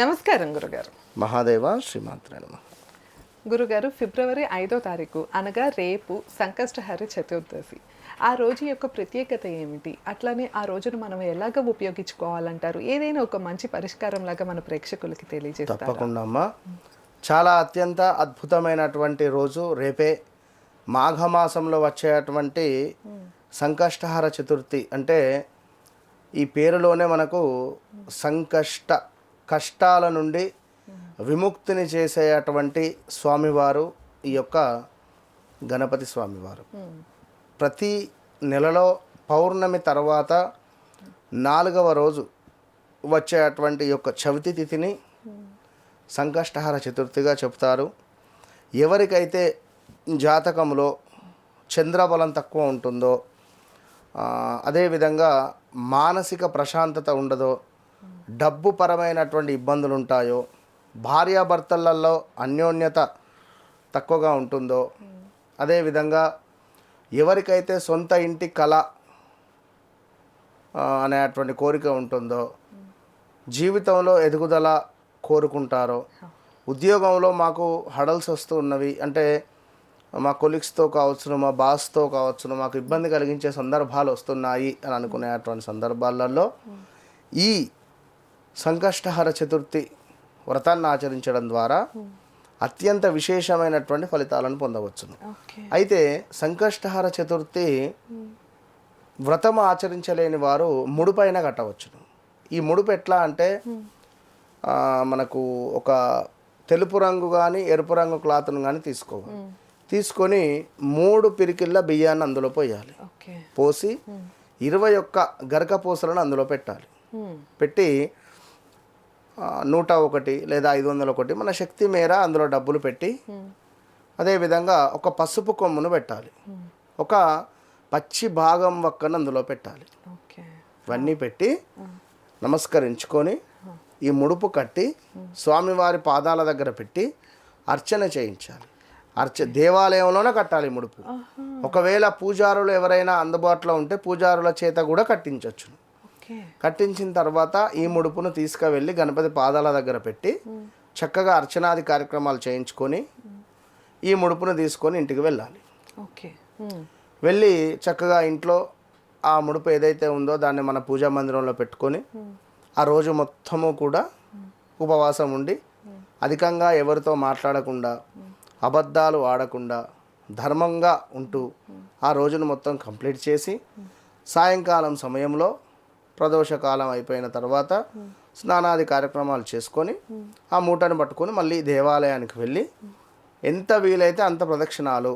నమస్కారం గురుగారు. మహాదేవ శ్రీమాత్రే నమః. గురుగారు, ఫిబ్రవరి 5వ తారీఖు అనగా రేపు సంకష్టహర చతుర్దశి. ఆ రోజు యొక్క ప్రత్యేకత ఏమిటి? అట్లానే ఆ రోజును మనం ఎలాగ ఉపయోగించుకోవాలంటారు? ఏదైనా ఒక మంచి పరిష్కారం లాగా మన ప్రేక్షకులకి తెలియజేస్తారా? తప్పకుండా అమ్మా. చాలా అత్యంత అద్భుతమైనటువంటి రోజు రేపే. మాఘమాసంలో వచ్చేటువంటి సంకష్టహర చతుర్థి. అంటే ఈ పేరులోనే మనకు కష్టాల నుండి విముక్తిని చేసేటువంటి స్వామివారు ఈ యొక్క గణపతి స్వామివారు. ప్రతి నెలలో పౌర్ణమి తర్వాత 4వ రోజు వచ్చేటువంటి యొక్క చవితి తిథిని సంకష్టహర చతుర్థిగా చెప్తారు. ఎవరికైతే జాతకంలో చంద్రబలం తక్కువ ఉంటుందో, అదేవిధంగా మానసిక ప్రశాంతత ఉండదో, డబ్బు పరమైనటువంటి ఇబ్బందులు ఉంటాయో, భార్యాభర్తలలో అన్యోన్యత తక్కువగా ఉంటుందో, అదేవిధంగా ఎవరికైతే సొంత ఇంటి కళ అనేటువంటి కోరిక ఉంటుందో, జీవితంలో ఎదుగుదల కోరుకుంటారో, ఉద్యోగంలో మాకు హడల్స్ వస్తూ ఉన్నవి అంటే మా కొలీగ్స్తో కావచ్చును, మా బాస్తో కావచ్చును, మాకు ఇబ్బంది కలిగించే సందర్భాలు వస్తున్నాయి అని అనుకునేటువంటి సందర్భాలలో ఈ సంకష్టహర చతుర్థి వ్రతాన్ని ఆచరించడం ద్వారా అత్యంత విశేషమైనటువంటి ఫలితాలను పొందవచ్చును. అయితే సంకష్టహర చతుర్థి వ్రతం ఆచరించలేని వారు ముడుపైన కట్టవచ్చును. ఈ ముడుపు ఎట్లా అంటే మనకు ఒక తెలుపు రంగు కానీ ఎరుపు రంగు క్లాత్ను కానీ తీసుకోవాలి. తీసుకొని 3 పిరికిళ్ళ బియ్యాన్ని అందులో పోయాలి. పోసి 21 గరక పూసలను అందులో పెట్టాలి. పెట్టి 101 లేదా 501 మన శక్తి మేర అందులో డబ్బులు పెట్టి, అదేవిధంగా ఒక పసుపు కొమ్మును పెట్టాలి. ఒక పచ్చి భాగం వక్కను అందులో పెట్టాలి. ఇవన్నీ పెట్టి నమస్కరించుకొని ఈ ముడుపు కట్టి స్వామివారి పాదాల దగ్గర పెట్టి అర్చన చేయించాలి. దేవాలయంలోనే కట్టాలి ముడుపు. ఒకవేళ పూజారులు ఎవరైనా అందుబాటులో ఉంటే పూజారుల చేత కూడా కట్టించవచ్చు. కట్టించిన తర్వాత ఈ ముడుపును తీసుకువెళ్ళి గణపతి పాదాల దగ్గర పెట్టి చక్కగా అర్చనాది కార్యక్రమాలు చేయించుకొని ఈ ముడుపును తీసుకొని ఇంటికి వెళ్ళాలి. వెళ్ళి చక్కగా ఇంట్లో ఆ ముడుపు ఏదైతే ఉందో దాన్ని మన పూజా మందిరంలో పెట్టుకొని ఆ రోజు మొత్తము కూడా ఉపవాసం ఉండి అధికంగా ఎవరితో మాట్లాడకుండా, అబద్ధాలు ఆడకుండా, ధర్మంగా ఉంటూ ఆ రోజును మొత్తం కంప్లీట్ చేసి సాయంకాలం సమయంలో ప్రదోషకాలం అయిపోయిన తర్వాత స్నానాది కార్యక్రమాలు చేసుకొని ఆ మూటను పట్టుకొని మళ్ళీ దేవాలయానికి వెళ్ళి ఎంత వీలైతే అంత ప్రదక్షిణాలు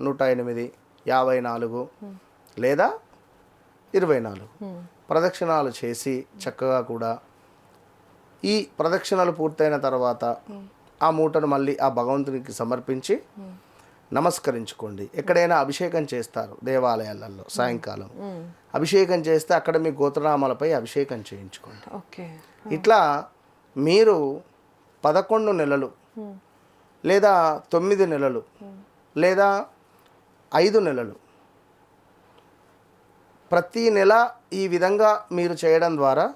108, 54 లేదా 24 ప్రదక్షిణాలు చేసి చక్కగా కూడా ఈ ప్రదక్షిణలు పూర్తయిన తర్వాత ఆ మూటను మళ్ళీ ఆ భగవంతునికి సమర్పించి నమస్కరించుకోండి. ఎక్కడైనా అభిషేకం చేస్తారు దేవాలయాలలో సాయంకాలం. అభిషేకం చేస్తే అక్కడ మీ గోత్రనామాలపై అభిషేకం చేయించుకోండి. ఇట్లా మీరు 11 నెలలు లేదా 9 నెలలు లేదా 5 నెలలు ప్రతి నెల ఈ విధంగా మీరు చేయడం ద్వారా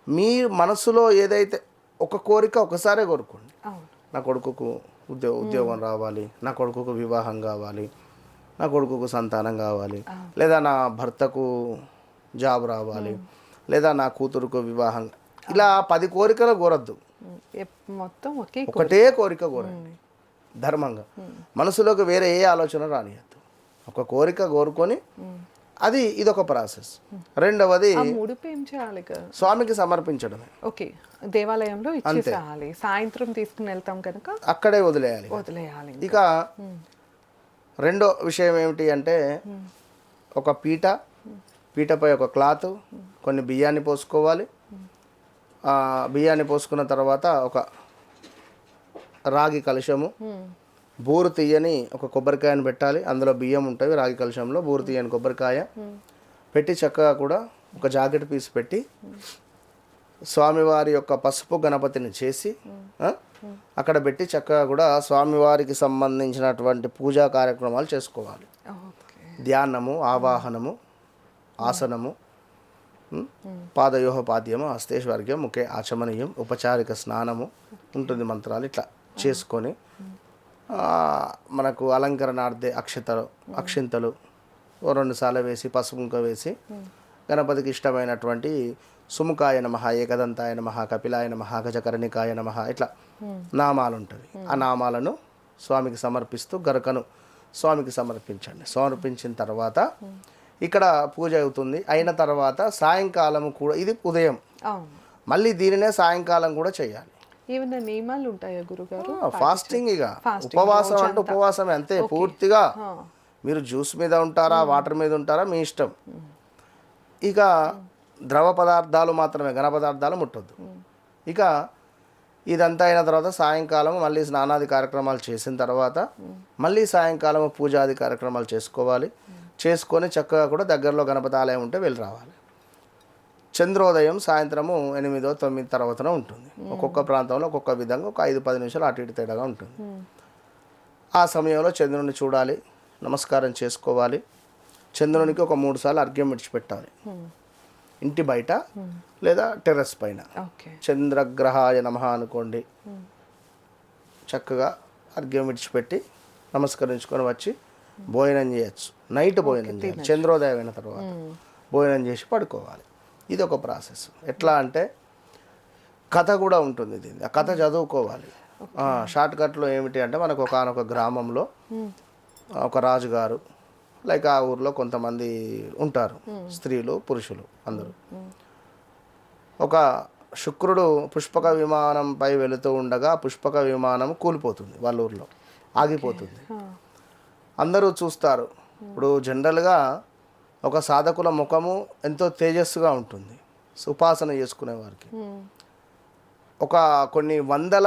మీ మనసులో ఏదైతే ఒక కోరిక ఒకసారే కోరుకోండి. నా కొడుకుకు ఉద్యోగం రావాలి, నా కొడుకుకు వివాహం కావాలి, నా కొడుకుకు సంతానం కావాలి, లేదా నా భర్తకు జాబ్ రావాలి, లేదా నా కూతురుకు వివాహం, ఇలా 10 కోరికలు కోరద్దు. మొత్తం ఒకటే కోరిక కోరండి ధర్మంగా. మనసులోకి వేరే ఏ ఆలోచన రానియద్దు. ఒక కోరిక కోరుకొని ఇదొక ప్రాసెస్. రెండవది స్వామికి సమర్పించడమే. ఓకే, దేవాలయంలో ఇచ్చేసేయాలి. సాయంత్రం తీసుకుని వెళ్తాం కనుక అక్కడే వదిలేయాలి. ఇక రెండో విషయం ఏమిటి అంటే ఒక పీటపై ఒక క్లాత్, కొన్ని బియ్యాన్ని పోసుకోవాలి. బియ్యాన్ని పోసుకున్న తర్వాత ఒక రాగి కలశము, బూరు తీయని ఒక కొబ్బరికాయను పెట్టాలి. అందులో బియ్యం ఉంటుంది, రాగి కలశంలో బూరు తీయని కొబ్బరికాయ పెట్టి చక్కగా కూడా ఒక జాకెట్ పీస్ పెట్టి స్వామివారి యొక్క పసుపు గణపతిని చేసి అక్కడ పెట్టి చక్కగా కూడా స్వామివారికి సంబంధించినటువంటి పూజా కార్యక్రమాలు చేసుకోవాలి. ధ్యానము, ఆవాహనము, ఆసనము, పాదయోహ పాద్యము హస్తేశ్వర్గ్యం ముఖే ఆచమనీయం ఉపచారిక స్నానము ఉంటుంది, మంత్రాలు ఇట్లా చేసుకొని మనకు అలంకరణార్థే అక్షింతలు ఓ 2 సార్లు వేసి పసుపు కుంకుమ వేసి గణపతికి ఇష్టమైనటువంటి సుముఖాయ నమః, ఏకదంతాయ నమః, కపిలాయ నమః, గజకర్ణికాయ నమః ఇట్లా నామాలు ఉంటుంది. ఆ నామాలను స్వామికి సమర్పిస్తూ గరకను స్వామికి సమర్పించండి. సమర్పించిన తర్వాత ఇక్కడ పూజ అవుతుంది. అయిన తర్వాత సాయంకాలం కూడా, ఇది ఉదయం, మళ్ళీ దీనినే సాయంకాలం కూడా చేయాలి. ఏమైనా నియమాలు ఉంటాయా గురుగారు? ఫాస్టింగ్, ఇక ఉపవాసం అంటే ఉపవాసమే అంతే పూర్తిగా. మీరు జ్యూస్ మీద ఉంటారా, వాటర్ మీద ఉంటారా, మీ ఇష్టం. ఇక ద్రవ పదార్థాలు మాత్రమే, ఘన పదార్థాలు ముట్టొద్దు. ఇక ఇదంతా అయిన తర్వాత సాయంకాలం మళ్ళీ స్నానాది కార్యక్రమాలు చేసిన తర్వాత మళ్ళీ సాయంకాలం పూజాది కార్యక్రమాలు చేసుకోవాలి. చేసుకొని చక్కగా కూడా దగ్గరలో గణపతి ఆలయం ఉంటే వెళ్ళి రావాలి. చంద్రోదయం సాయంత్రము 8-9 తర్వాతనే ఉంటుంది. ఒక్కొక్క ప్రాంతంలో ఒక్కొక్క విధంగా ఒక 5-10 నిమిషాలు అటు ఇటు తేడాగా ఉంటుంది. ఆ సమయంలో చంద్రుడిని చూడాలి, నమస్కారం చేసుకోవాలి. చంద్రునికి ఒక 3 సార్లు అర్ఘ్యం విడిచిపెట్టాలి, ఇంటి బయట లేదా టెర్రస్ పైన. చంద్రగ్రహాయ నమః అనుకోండి. చక్కగా అర్ఘ్యం విడిచిపెట్టి నమస్కరించుకొని వచ్చి భోజనం చేయొచ్చు. నైట్ భోజనం చేయాలి, చంద్రోదయం అయిన తర్వాత భోజనం చేసి పడుకోవాలి. ఇది ఒక ప్రాసెస్. ఎట్లా అంటే కథ కూడా ఉంటుంది దీన్ని, ఆ కథ చదువుకోవాలి. షార్ట్ కట్లో ఏమిటి అంటే మనకు ఒకనొక గ్రామంలో ఒక రాజుగారు, లైక్ ఆ ఊర్లో కొంతమంది ఉంటారు, స్త్రీలు పురుషులు అందరూ. ఒక శుక్రుడు పుష్పక విమానంపై వెళుతూ ఉండగా పుష్పక విమానం కూలిపోతుంది, వాళ్ళ ఊర్లో ఆగిపోతుంది. అందరూ చూస్తారు. ఇప్పుడు జనరల్గా ఒక సాధకుల ముఖము ఎంతో తేజస్సుగా ఉంటుంది ఉపాసన చేసుకునే వారికి. ఒక కొన్ని వందల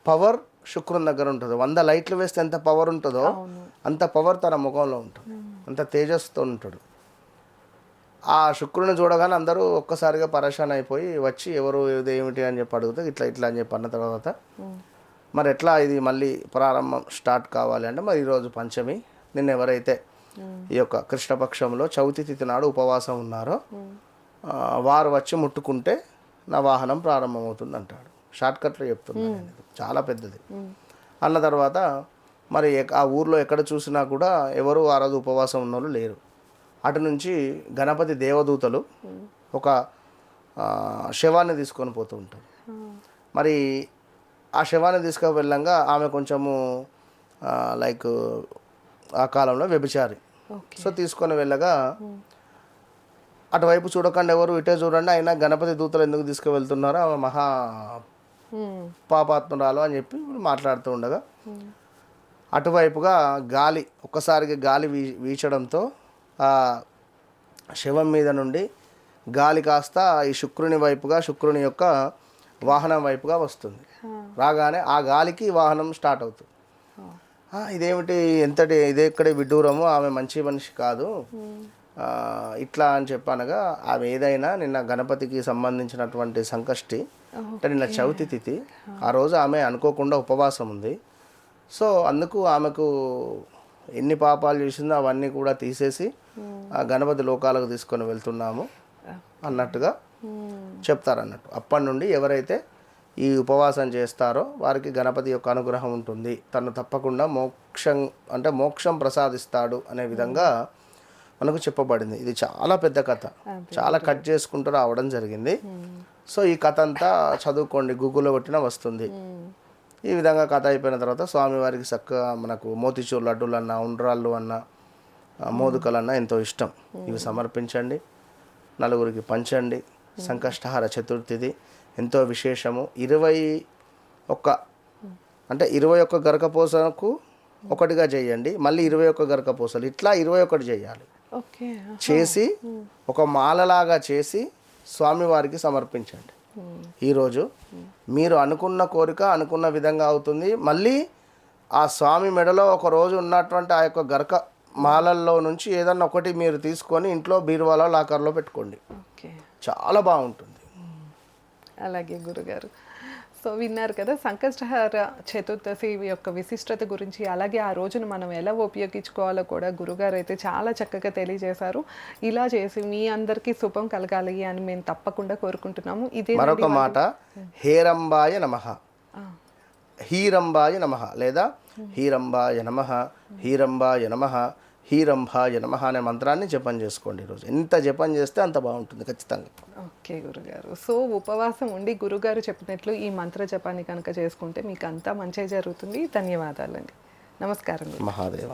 పవర్ శుక్రుని దగ్గర ఉంటుంది. 100 లైట్లు వేస్తే ఎంత పవర్ ఉంటుందో అంత పవర్ తన ముఖంలో ఉంటుంది, అంత తేజస్సుతో ఉంటాడు. ఆ శుక్రుని చూడగానే అందరూ ఒక్కసారిగా పరేషాన్ అయిపోయి వచ్చి ఎవరు ఏమిటి అని చెప్పి అడిగితే ఇట్లా ఇట్లా అని చెప్పి అన్న తర్వాత మరి ఎట్లా ఇది మళ్ళీ ప్రారంభం స్టార్ట్ కావాలి అంటే మరి ఈరోజు పంచమి, నిన్న ఎవరైతే ఈ యొక్క కృష్ణపక్షంలో చవితి తిథి నాడు ఉపవాసం ఉన్నారో వారు వచ్చి ముట్టుకుంటే నా వాహనం ప్రారంభమవుతుంది అంటాడు. షార్ట్కట్లో చెప్తున్నాను, చాలా పెద్దది. అన్న తర్వాత మరి ఆ ఊర్లో ఎక్కడ చూసినా కూడా ఎవరు ఆ రోజు ఉపవాసం ఉన్నోళ్ళు లేరు. అటు నుంచి గణపతి దేవదూతలు ఒక శవాన్ని తీసుకొని పోతూ ఉంటారు. మరి ఆ శవాన్ని తీసుకొని వెళ్ళంగా ఆమె కొంచెము లైక్ ఆ కాలంలో వ్యభిచారి. సో తీసుకొని వెళ్ళగా అటువైపు చూడకండి, ఎవరు ఇటే చూడండి, అయినా గణపతి దూతలు ఎందుకు తీసుకువెళ్తున్నారో ఆమె మహా పాపాత్మురాలు అని చెప్పి మాట్లాడుతూ ఉండగా అటువైపుగా గాలి ఒక్కసారిగా గాలి వీచడంతో ఆ శవం మీద నుండి గాలి కాస్త ఈ శుక్రుని వైపుగా, శుక్రుని యొక్క వాహనం వైపుగా వస్తుంది. రాగానే ఆ గాలికి వాహనం స్టార్ట్ అవుతుంది. ఇదేమిటి ఎంతటి ఇదే ఇక్కడే విడ్డూరము, ఆమె మంచి మనిషి కాదు ఇట్లా అని చెప్పనగా ఆమె ఏదైనా నిన్న గణపతికి సంబంధించినటువంటి సంకష్టి అంటే నిన్న చవితి తిథి, ఆ రోజు ఆమె అనుకోకుండా ఉపవాసం ఉంది. సో అందుకు ఆమెకు ఎన్ని పాపాలు చేసిందో అవన్నీ కూడా తీసేసి ఆ గణపతి లోకాలకు తీసుకొని వెళ్తున్నాము అన్నట్టుగా చెప్తారన్నట్టు. అప్పటి నుండి ఎవరైతే ఈ ఉపవాసం చేస్తారో వారికి గణపతి యొక్క అనుగ్రహం ఉంటుంది, తను తప్పకుండా మోక్షం ప్రసాదిస్తాడు అనే విధంగా మనకు చెప్పబడింది. ఇది చాలా పెద్ద కథ, చాలా కట్ చేసుకుంటూ రావడం జరిగింది. సో ఈ కథ అంతా చదువుకోండి, గూగుల్లో కొట్టినా వస్తుంది. ఈ విధంగా కథ అయిపోయిన తర్వాత స్వామివారికి చక్కగా మనకు మోతిచూర్ లడ్డూలు అన్నా, ఉండ్రాళ్ళు అన్నా, మోదుకలన్నా ఎంతో ఇష్టం, ఇవి సమర్పించండి, నలుగురికి పంచండి. సంకష్టహార చతుర్థిది ఎంతో విశేషము. 21 గరకపోసకు ఒకటిగా చేయండి, మళ్ళీ 21 గరకపోసలు, ఇట్లా 21 చేయాలి. చేసి ఒక మాలలాగా చేసి స్వామివారికి సమర్పించండి. ఈరోజు మీరు అనుకున్న కోరిక అనుకున్న విధంగా అవుతుంది. మళ్ళీ ఆ స్వామి మెడలో ఒక రోజు ఉన్నటువంటి ఆ యొక్క గరక మాలల్లో నుంచి ఏదన్నా ఒకటి మీరు తీసుకొని ఇంట్లో బీరువాలో లాకర్లో పెట్టుకోండి, చాలా బాగుంటుంది. అలాగే గురుగారు. సో విన్నారు కదా సంకష్టహార చతుర్దశి యొక్క విశిష్టత గురించి, అలాగే ఆ రోజును మనం ఎలా ఉపయోగించుకోవాలో కూడా గురుగారు అయితే చాలా చక్కగా తెలియజేశారు. ఇలా చేసి మీ అందరికీ శుభం కలగాలి అని మేము తప్పకుండా కోరుకుంటున్నాము. ఇదే మరొక మాట, హేరంబాయ నమః, హీరంబాయ నమః లేదా హీరంబాయ నమః, హీరంబాయ నమః, హీరంబాయ నమః అనే మంత్రాన్ని జపం చేసుకోండి ఈరోజు. ఎంత జపం చేస్తే అంత బాగుంటుంది ఖచ్చితంగా. ఓకే గురుగారు. సో ఉపవాసం ఉండి గురుగారు చెప్పినట్లు ఈ మంత్ర జపాన్ని కనుక చేసుకుంటే మీకు అంతా మంచి జరుగుతుంది. ధన్యవాదాలండి. నమస్కారం. మహాదేవ.